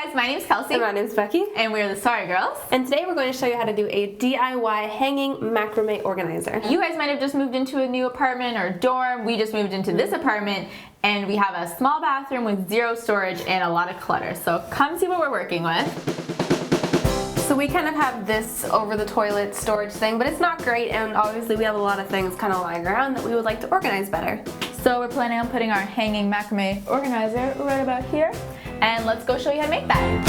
guys, my name's Kelsey. And my name's Becky. And we're the Sorry Girls. And today we're going to show you how to do a DIY hanging macrame organizer. You guys might have just moved into a new apartment or dorm. We just moved into this apartment and we have a small bathroom with zero storage and a lot of clutter. So come see what we're working with. So we kind of have this over the toilet storage thing, but it's not great, and obviously we have a lot of things kind of lying around that we would like to organize better. So we're planning on putting our hanging macrame organizer right about here. And let's go show you how to make that.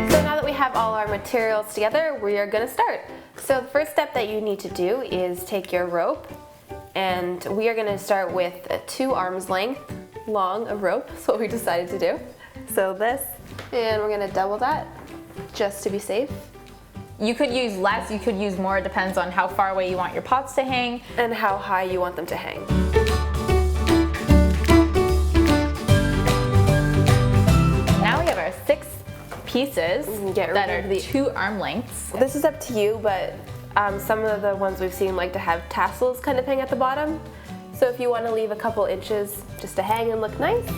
So now that we have all our materials together, we are going to start. So the first step that you need to do is take your rope, and we are going to start with a 2 arms length long of rope. That's what we decided to do. So this, and we're going to double that just to be safe. You could use less, you could use more, it depends on how far away you want your pots to hang. And how high you want them to hang. Now we have our 6 pieces that are the 2 arm lengths. This is up to you, but some of the ones we've seen like to have tassels kind of hang at the bottom. So if you want to leave a couple inches just to hang and look nice.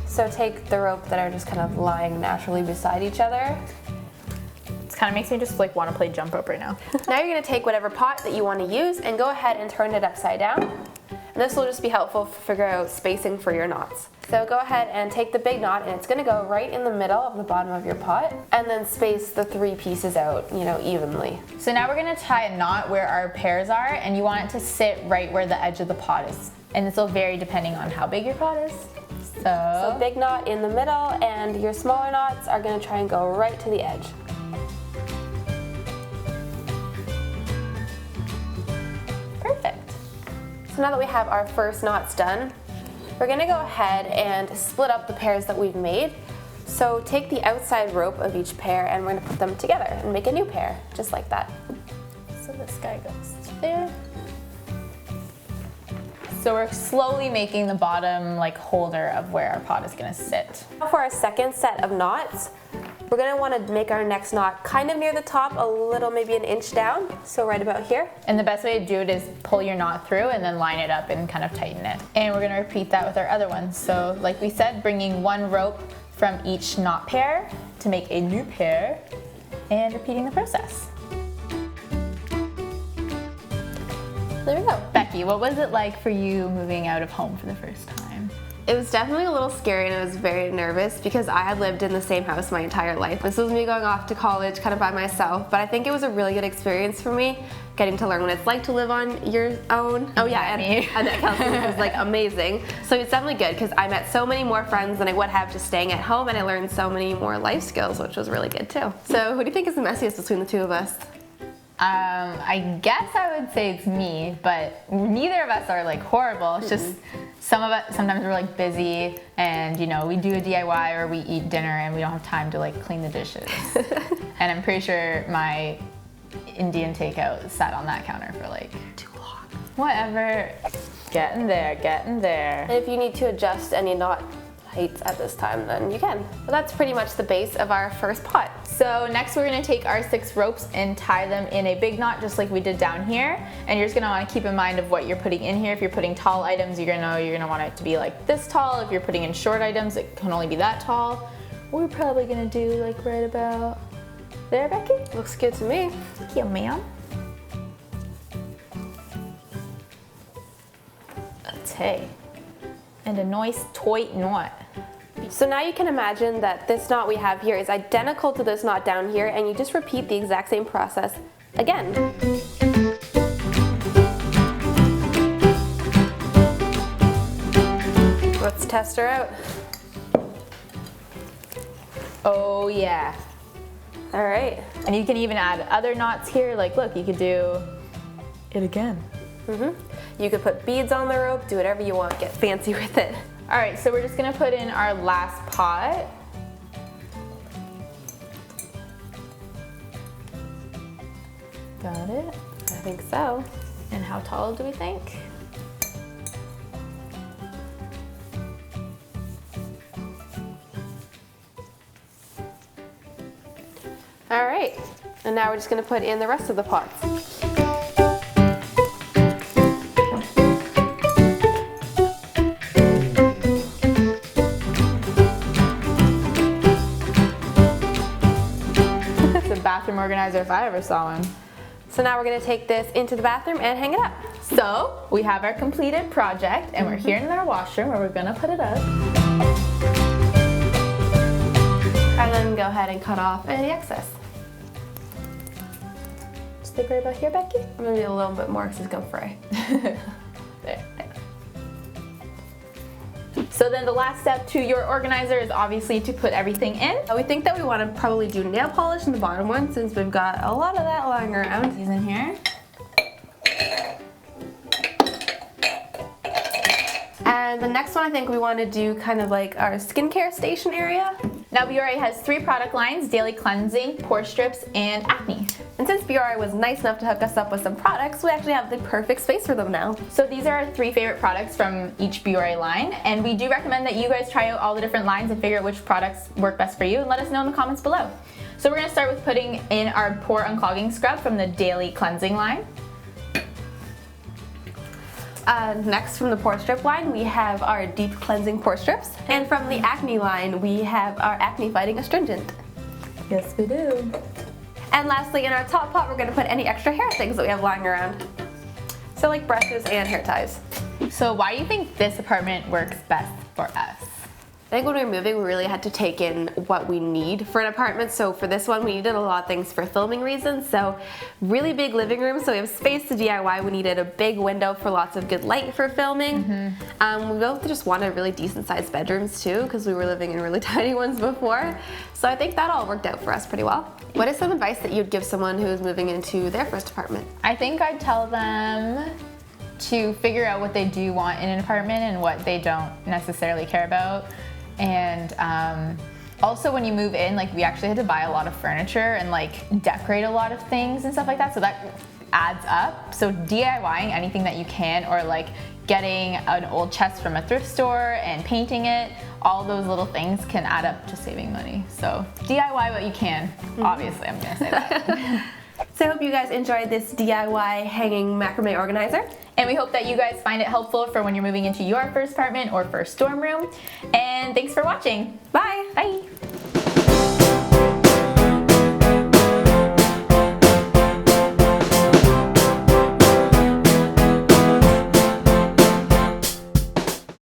So take the rope that are just kind of lying naturally beside each other. It kind of makes me just like want to play jump rope right now. Now you're going to take whatever pot that you want to use and go ahead and turn it upside down. And this will just be helpful to figure out spacing for your knots. So go ahead and take the big knot, and it's going to go right in the middle of the bottom of your pot, and then space the 3 pieces out, evenly. So now we're going to tie a knot where our pairs are, and you want it to sit right where the edge of the pot is. And this will vary depending on how big your pot is. So big knot in the middle, and your smaller knots are going to try and go right to the edge. Perfect. So now that we have our first knots done, we're going to go ahead and split up the pairs that we've made. So take the outside rope of each pair, and we're going to put them together and make a new pair, just like that. So this guy goes there. So we're slowly making the bottom holder of where our pot is going to sit. For our second set of knots, we're going to want to make our next knot kind of near the top, a little, maybe an inch down, so right about here. And the best way to do it is pull your knot through and then line it up and kind of tighten it. And we're going to repeat that with our other ones. So like we said, bringing 1 rope from each knot pair to make a new pair, and repeating the process. There we go. Becky, what was it like for you moving out of home for the first time? It was definitely a little scary, and I was very nervous because I had lived in the same house my entire life. This was me going off to college kind of by myself, but I think it was a really good experience for me, getting to learn what it's like to live on your own. Oh yeah, and that Kelsey was amazing. So it's definitely good because I met so many more friends than I would have just staying at home, and I learned so many more life skills, which was really good too. So who do you think is the messiest between the 2 of us? I guess I would say it's me, but neither of us are horrible. It's just sometimes we're busy, and we do a DIY or we eat dinner and we don't have time to clean the dishes. And I'm pretty sure my Indian takeout sat on that counter for too long. Whatever. Getting there, getting there. And if you need to adjust any knot heights at this time, then you can. But that's pretty much the base of our first pot. So next we're going to take our 6 ropes and tie them in a big knot just like we did down here. And you're just going to want to keep in mind of what you're putting in here. If you're putting tall items, you're going to want it to be this tall. If you're putting in short items, it can only be that tall. We're probably going to do right about there, Becky? Looks good to me. Thank you, ma'am. Okay. And a nice tight knot. So now you can imagine that this knot we have here is identical to this knot down here, and you just repeat the exact same process again. Let's test her out. Oh yeah. All right. And you can even add other knots here. Look, you could do it again. You could put beads on the rope, do whatever you want, get fancy with it. All right, so we're just gonna put in our last pot. Got it? I think so. And how tall do we think? All right, and now we're just gonna put in the rest of the pots. It's a bathroom organizer if I ever saw one. So now we're gonna take this into the bathroom and hang it up. So we have our completed project and we're here in our washroom where we're gonna put it up. And then go ahead and cut off any excess. Stick right about here, Becky. I'm gonna do a little bit more because it's gonna fray. There. So then the last step to your organizer is obviously to put everything in. We think that we want to probably do nail polish in the bottom one since we've got a lot of that lying around. These in here. And the next one I think we want to do kind of like our skincare station area. Now BRA has 3 product lines: daily cleansing, pore strips, and acne. And since BRA was nice enough to hook us up with some products, we actually have the perfect space for them now. So these are our 3 favorite products from each BRA line, and we do recommend that you guys try out all the different lines and figure out which products work best for you, and let us know in the comments below. So we're going to start with putting in our pore unclogging scrub from the daily cleansing line. Next from the pore strip line, we have our deep cleansing pore strips. And from the acne line, we have our acne fighting astringent. Yes, we do. And lastly, in our top pot, we're gonna put any extra hair things that we have lying around. So like brushes and hair ties. So why do you think this apartment works best for us? I think when we were moving, we really had to take in what we need for an apartment. So for this one, we needed a lot of things for filming reasons. So really big living room, so we have space to DIY. We needed a big window for lots of good light for filming. We both just wanted really decent sized bedrooms too, because we were living in really tiny ones before. So I think that all worked out for us pretty well. What is some advice that you'd give someone who's moving into their first apartment? I think I'd tell them to figure out what they do want in an apartment and what they don't necessarily care about. And also when you move in, like we actually had to buy a lot of furniture and like decorate a lot of things and stuff like that, so that adds up. So DIYing anything that you can, or like getting an old chest from a thrift store and painting it, all those little things can add up to saving money. So DIY what you can, obviously I'm gonna say that. So I hope you guys enjoyed this DIY hanging macrame organizer. And we hope that you guys find it helpful for when you're moving into your first apartment or first dorm room. And thanks for watching. Bye! Bye!